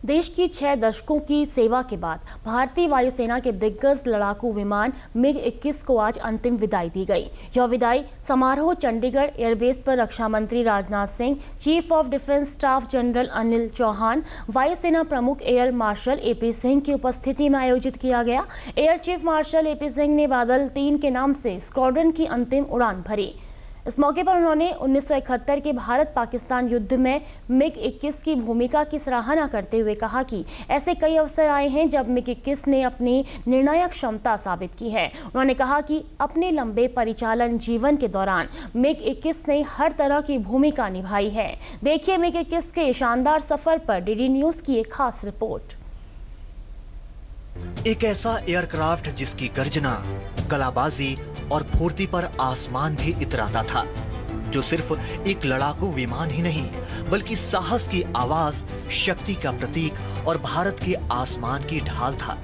देश की 6 दशकों की सेवा के बाद भारतीय वायुसेना के दिग्गज लड़ाकू विमान MiG-21 को आज अंतिम विदाई दी गई। यह विदाई समारोह चंडीगढ़ एयरबेस पर रक्षा मंत्री Rajnath Singh, chief of defence staff general Anil Chauhan, वायुसेना प्रमुख एयर मार्शल AP सिंह की उपस्थिति में आयोजित किया गया। Air chief marshal AP Singh ने बादल 3 के नाम से स्क्वाड्रन की अंतिम उड़ान भरी। इस मौके पर उन्होंने 1971 के भारत पाकिस्तान युद्ध में MiG-21 की भूमिका की सराहना करते हुए कहा कि ऐसे कई अवसर आए हैं जब MiG-21 ने अपनी निर्णायक क्षमता साबित की है। उन्होंने कहा कि अपने लंबे परिचालन जीवन के दौरान MiG-21 ने हर तरह की भूमिका निभाई है। देखिए MiG-21 के शानदार सफर पर DD न्यूज की एक खास रिपोर्ट। एक ऐसा एयरक्राफ्ट जिसकी गर्जना, कलाबाजी और फुर्ती पर आसमान भी इतराता था, जो सिर्फ एक लड़ाकू विमान ही नहीं बल्कि साहस की आवाज, शक्ति का प्रतीक और भारत के आसमान की ढाल था,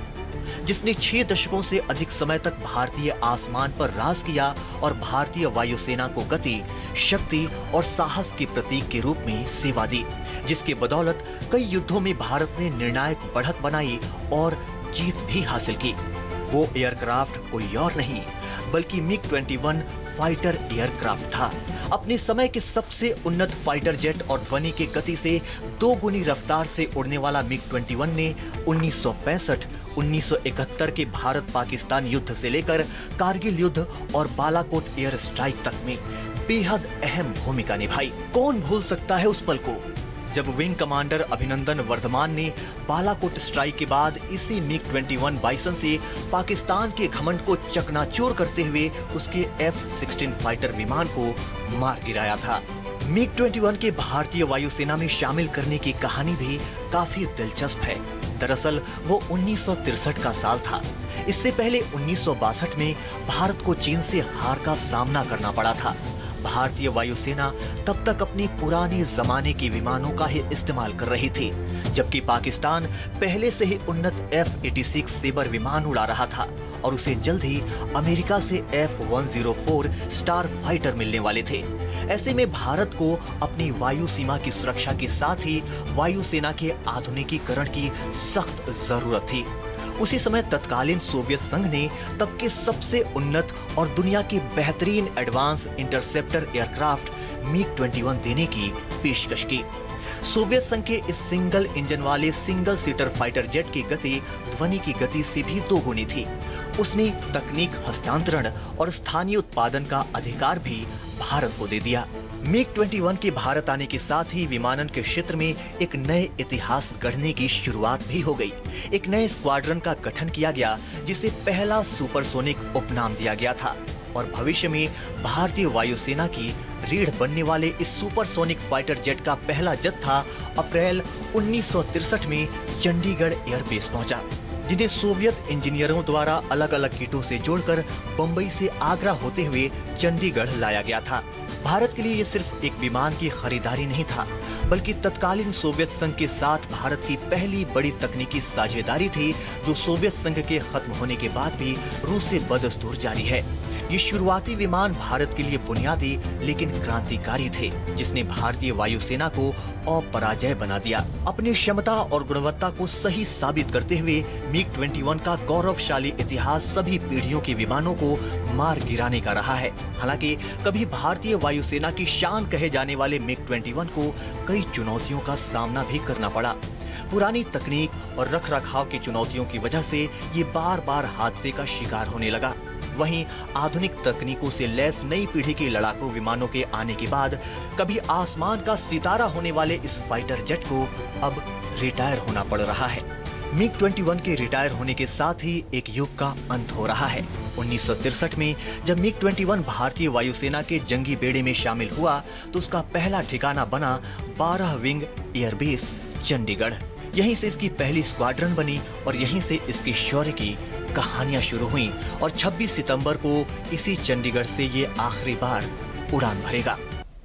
जिसने 6 दशकों से अधिक समय तक भारतीय आसमान पर राज किया और भारतीय वायुसेना को गति, शक्ति और साहस के प्रतीक के रूप में सेवा दी, जिसके बदौलत कई युद्धों में भारत ने निर्णायक बढ़त बनाई और जीत भी हासिल की। वो एयरक्राफ्ट कोई और नहीं बल्कि MiG-21 फाइटर एयरक्राफ्ट था। अपने समय के सबसे उन्नत फाइटर जेट और ध्वनि की गति से 2 गुनी रफ्तार से उड़ने वाला MiG-21 ने 1965, 1971 के भारत पाकिस्तान युद्ध से लेकर कारगिल युद्ध और बालाकोट एयर स्ट्राइक तक में बेहद अहम भूमिका निभाई। कौन भूल सकता है उस पल को जब विंग कमांडर अभिनंदन वर्धमान ने बालाकोट स्ट्राइक के बाद इसी MiG-21 बाइसन से पाकिस्तान के घमंड को चकनाचूर करते हुए उसके F-16 फाइटर विमान को मार गिराया था। MiG-21 के भारतीय वायुसेना में शामिल करने की कहानी भी काफी दिलचस्प है। दरअसल वो 1963 का साल था। इससे पहले 1962 में भारत को चीन से हार का सामना करना पड़ा था। भारतीय वायुसेना तब तक अपने पुराने जमाने के विमानों का ही इस्तेमाल कर रही थी, जबकि पाकिस्तान पहले से ही उन्नत F-86 सेबर विमान उड़ा रहा था और उसे जल्द ही अमेरिका से F-104 स्टार फाइटर मिलने वाले थे। ऐसे में भारत को अपनी वायु सीमा की सुरक्षा के साथ ही वायुसेना के आधुनिकीकरण की सख्त जरूरत थी। उसी समय तत्कालीन सोवियत संघ ने तब के सबसे उन्नत और दुनिया के बेहतरीन एडवांस इंटरसेप्टर एयरक्राफ्ट MiG-21 देने की पेशकश की। सोवियत संघ के इस सिंगल इंजन वाले सिंगल सीटर फाइटर जेट की गति ध्वनि की गति से भी 2 गुनी थी। उसने तकनीक हस्तांतरण और स्थानीय उत्पादन का अधिकार भी भारत को दे दिया। MiG-21 के भारत आने के साथ ही विमानन के क्षेत्र में एक नए इतिहास गढ़ने की शुरुआत भी हो गई। एक नए स्क्वाड्रन का गठन किया गया, जिसे पहला सुपरसोनिक उपनाम दिया गया था और भविष्य में भारतीय वायुसेना की रीढ़ बनने वाले इस सुपरसोनिक फाइटर जेट का पहला जत्था अप्रैल 1963 में चंडीगढ़ एयरबेस पहुंचा, जिन्हें सोवियत इंजीनियरों द्वारा अलग अलग किटों से जोड़कर बंबई से आगरा होते हुए चंडीगढ़ लाया गया था। भारत के लिए ये सिर्फ एक विमान की खरीदारी नहीं था, बल्कि तत्कालीन सोवियत संघ के साथ भारत की पहली बड़ी तकनीकी साझेदारी थी, जो सोवियत संघ के खत्म होने के बाद भी रूस से बदस्तूर जारी है। ये शुरुआती विमान भारत के लिए बुनियादी लेकिन क्रांतिकारी थे, जिसने भारतीय वायुसेना को अपराजय बना दिया। अपनी क्षमता और गुणवत्ता को सही साबित करते हुए MiG-21 का गौरवशाली इतिहास सभी पीढ़ियों के विमानों को मार गिराने का रहा है। हालांकि कभी भारतीय वायुसेना की शान कहे जाने वाले MiG-21 को कई चुनौतियों का सामना भी करना पड़ा। पुरानी तकनीक और रखरखाव की चुनौतियों की वजह से ये बार बार हादसे का शिकार होने लगा। वहीं आधुनिक तकनीकों से लैस नई पीढ़ी के लड़ाकू विमानों के आने के बाद कभी आसमान का सितारा होने वाले इस फाइटर जेट को अब रिटायर होना पड़ रहा है। MiG-21 के रिटायर होने के साथ ही एक युग का अंत हो रहा है। 1963 में जब MiG-21 भारतीय वायुसेना के जंगी बेड़े में शामिल हुआ तो उसका पहला ठिकाना बना 12 विंग एयरबेस चंडीगढ़। यहीं से इसकी पहली स्क्वाड्रन बनी और यहीं से इसकी शौर्य की कहानियां शुरू हुई और 26 सितंबर को इसी चंडीगढ़ से ये आखिरी बार उड़ान भरेगा।